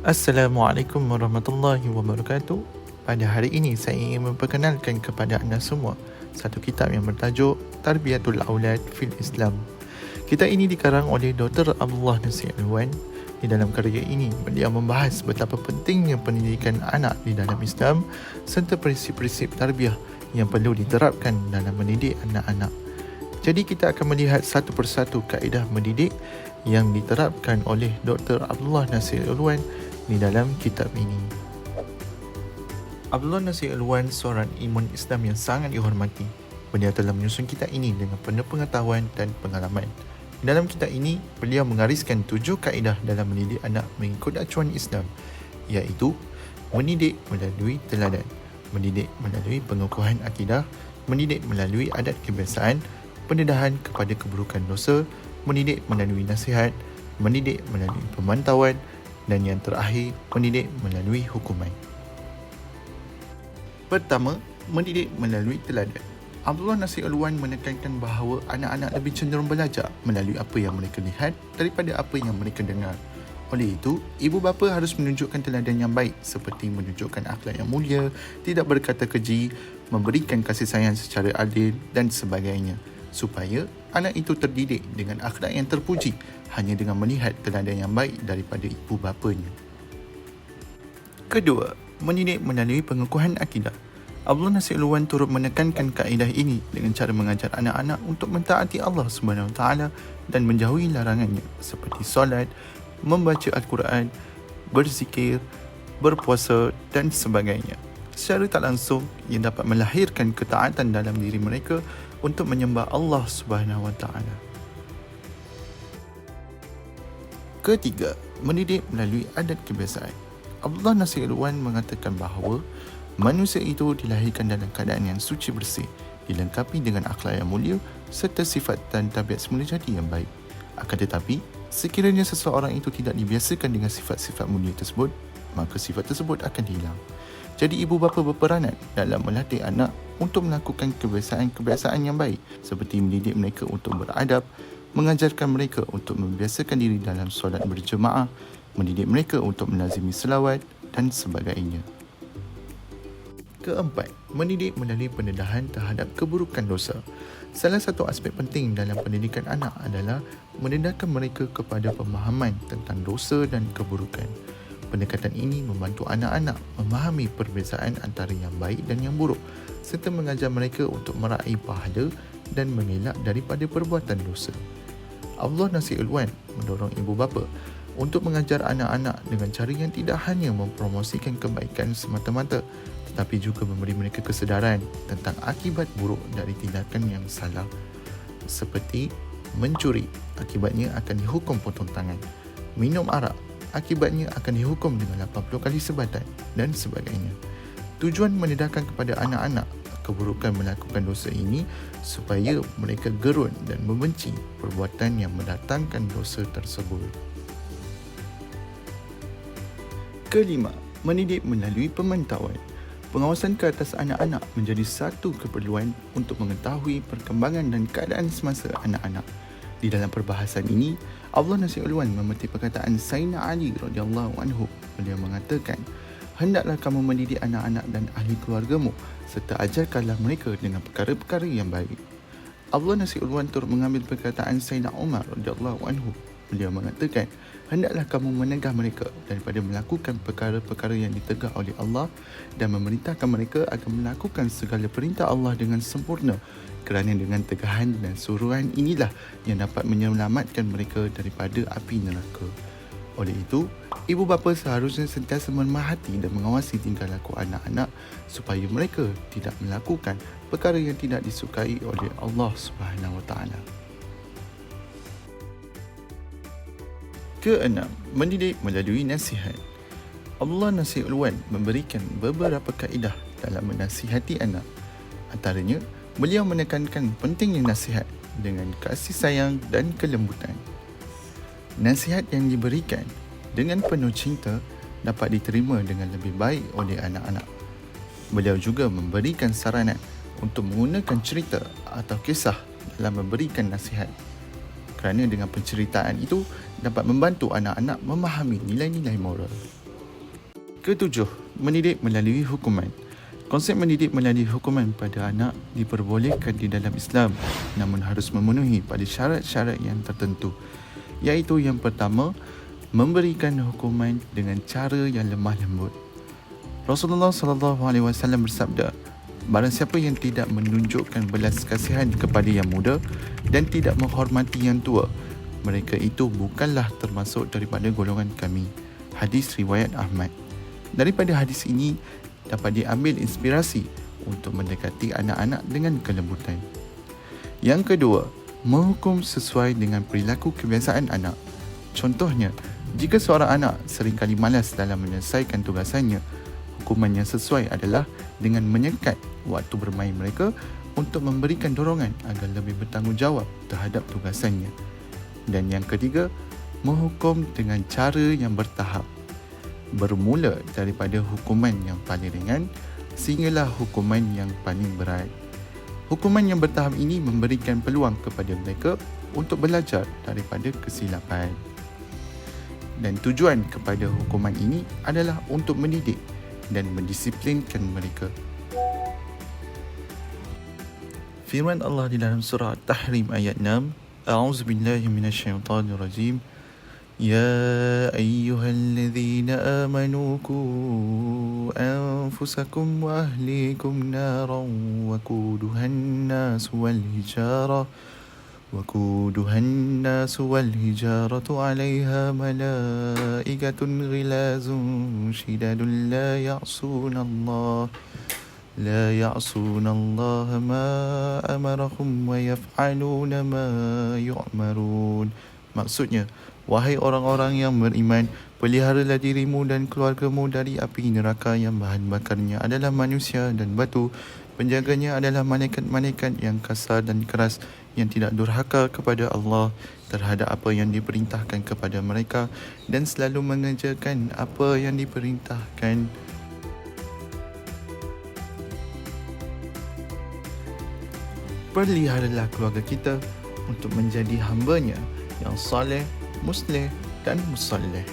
Assalamualaikum warahmatullahi wabarakatuh. Pada hari ini saya ingin memperkenalkan kepada anda semua satu kitab yang bertajuk Tarbiyatul Aulad fil Islam. Kitab ini dikarang oleh Dr. Abdullah Nasir Alwan. Di dalam karya ini, beliau membahas betapa pentingnya pendidikan anak di dalam Islam serta prinsip-prinsip tarbiyah yang perlu diterapkan dalam mendidik anak-anak. Jadi kita akan melihat satu persatu kaedah mendidik yang diterapkan oleh Dr. Abdullah Nasir Alwan di dalam kitab ini. Abdullah Nasir Alwan seorang imam Islam yang sangat dihormati. Beliau telah menyusun kitab ini dengan penuh pengetahuan dan pengalaman. Dalam kitab ini, beliau mengariskan 7 kaedah dalam mendidik anak mengikut acuan Islam, iaitu mendidik melalui teladan, mendidik melalui pengukuhan akidah, mendidik melalui adat kebiasaan, pendedahan kepada keburukan dosa, mendidik melalui nasihat, mendidik melalui pemantauan, dan yang terakhir, mendidik melalui hukuman. Pertama, mendidik melalui teladan. Abdullah Nasir Alwan menekankan bahawa anak-anak lebih cenderung belajar melalui apa yang mereka lihat daripada apa yang mereka dengar. Oleh itu, ibu bapa harus menunjukkan teladan yang baik seperti menunjukkan akhlak yang mulia, tidak berkata keji, memberikan kasih sayang secara adil dan sebagainya, supaya anak itu terdidik dengan akhlak yang terpuji hanya dengan melihat teladan yang baik daripada ibu bapanya. Kedua, mendidik melalui pengukuhan akidah. Abdullah Nasir Alwan turut menekankan kaedah ini dengan cara mengajar anak-anak untuk mentaati Allah SWT dan menjauhi larangannya seperti solat, membaca Al-Quran, berzikir, berpuasa dan sebagainya. Secara tak langsung, ia dapat melahirkan ketaatan dalam diri mereka untuk menyembah Allah SWT. Ketiga, mendidik melalui adat kebiasaan. Abdullah Nasir Alwan mengatakan bahawa manusia itu dilahirkan dalam keadaan yang suci bersih, dilengkapi dengan akhlak yang mulia serta sifat dan tabiat semula jadi yang baik. Akan tetapi, sekiranya seseorang itu tidak dibiasakan dengan sifat-sifat mulia tersebut, maka sifat tersebut akan hilang. Jadi ibu bapa berperanan dalam melatih anak untuk melakukan kebiasaan-kebiasaan yang baik seperti mendidik mereka untuk beradab, mengajarkan mereka untuk membiasakan diri dalam solat berjemaah, mendidik mereka untuk melazimi selawat dan sebagainya. Keempat, mendidik melalui pendedahan terhadap keburukan dosa. Salah satu aspek penting dalam pendidikan anak adalah mendedahkan mereka kepada pemahaman tentang dosa dan keburukan. Pendekatan ini membantu anak-anak memahami perbezaan antara yang baik dan yang buruk serta mengajar mereka untuk meraih pahala dan mengelak daripada perbuatan dosa. Abdullah Nasir Alwan mendorong ibu bapa untuk mengajar anak-anak dengan cara yang tidak hanya mempromosikan kebaikan semata-mata tetapi juga memberi mereka kesedaran tentang akibat buruk dari tindakan yang salah seperti mencuri, akibatnya akan dihukum potong tangan, minum arak, akibatnya akan dihukum dengan 80 kali sebatan dan sebagainya. Tujuan mendedahkan kepada anak-anak keburukan melakukan dosa ini supaya mereka gerun dan membenci perbuatan yang mendatangkan dosa tersebut. Kelima, mendidik melalui pemantauan. Pengawasan ke atas anak-anak menjadi satu keperluan untuk mengetahui perkembangan dan keadaan semasa anak-anak. Di dalam perbahasan ini, Abdullah Nasir Alwan memetik perkataan Sayyidina Ali radhiyallahu anhu. Beliau mengatakan, "Hendaklah kamu mendidik anak-anak dan ahli keluargamu serta ajarkanlah mereka dengan perkara-perkara yang baik." Abdullah Nasir Alwan turut mengambil perkataan Sayyidina Umar radhiyallahu anhu. Beliau mengatakan, "Hendaklah kamu menegah mereka daripada melakukan perkara-perkara yang ditegah oleh Allah dan memerintahkan mereka agar melakukan segala perintah Allah dengan sempurna kerana dengan tegahan dan suruhan inilah yang dapat menyelamatkan mereka daripada api neraka." Oleh itu, ibu bapa seharusnya sentiasa memerhati dan mengawasi tingkah laku anak-anak supaya mereka tidak melakukan perkara yang tidak disukai oleh Allah Subhanahu Wa Taala. Keenam, mendidik melalui nasihat. Abdullah Nasir Alwan memberikan beberapa kaedah dalam menasihati anak. Antaranya, beliau menekankan pentingnya nasihat dengan kasih sayang dan kelembutan. Nasihat yang diberikan dengan penuh cinta dapat diterima dengan lebih baik oleh anak-anak. Beliau juga memberikan saranan untuk menggunakan cerita atau kisah dalam memberikan nasihat. Kerana dengan penceritaan itu dapat membantu anak-anak memahami nilai-nilai moral. Ketujuh, mendidik melalui hukuman. Konsep mendidik melalui hukuman pada anak diperbolehkan di dalam Islam, namun harus memenuhi pada syarat-syarat yang tertentu, iaitu yang pertama, memberikan hukuman dengan cara yang lemah lembut. Rasulullah SAW bersabda, barang siapa yang tidak menunjukkan belas kasihan kepada yang muda dan tidak menghormati yang tua, mereka itu bukanlah termasuk daripada golongan kami. Hadis riwayat Ahmad. Daripada hadis ini dapat diambil inspirasi untuk mendekati anak-anak dengan kelembutan. Yang kedua, menghukum sesuai dengan perilaku kebiasaan anak. Contohnya, jika seorang anak seringkali malas dalam menyelesaikan tugasannya, hukuman yang sesuai adalah dengan menyekat waktu bermain mereka untuk memberikan dorongan agar lebih bertanggungjawab terhadap tugasannya. Dan yang ketiga, menghukum dengan cara yang bertahap. Bermula daripada hukuman yang paling ringan sehinggalah hukuman yang paling berat. Hukuman yang bertahap ini memberikan peluang kepada mereka untuk belajar daripada kesilapan. Dan tujuan kepada hukuman ini adalah untuk mendidik dan mendisiplinkan mereka. Firman Allah di dalam surah At-Tahrim ayat 6, A'udzubillahi minasyaitonirrajim. يا أيها الذين آمنوا قوا أنفسكم وأهليكم نارا وقودها الناس والحجارة عليها ملائكة غلاظ شداد لا يعصون الله ما أمرهم ويفعلون ما يؤمرون. Maksudnya, wahai orang-orang yang beriman, peliharalah dirimu dan keluargamu dari api neraka yang bahan bakarnya adalah manusia dan batu. Penjaganya adalah malaikat-malaikat yang kasar dan keras yang tidak durhaka kepada Allah terhadap apa yang diperintahkan kepada mereka dan selalu mengerjakan apa yang diperintahkan. Peliharalah keluarga kita untuk menjadi hamba-Nya yang saleh, musleh dan musalleh.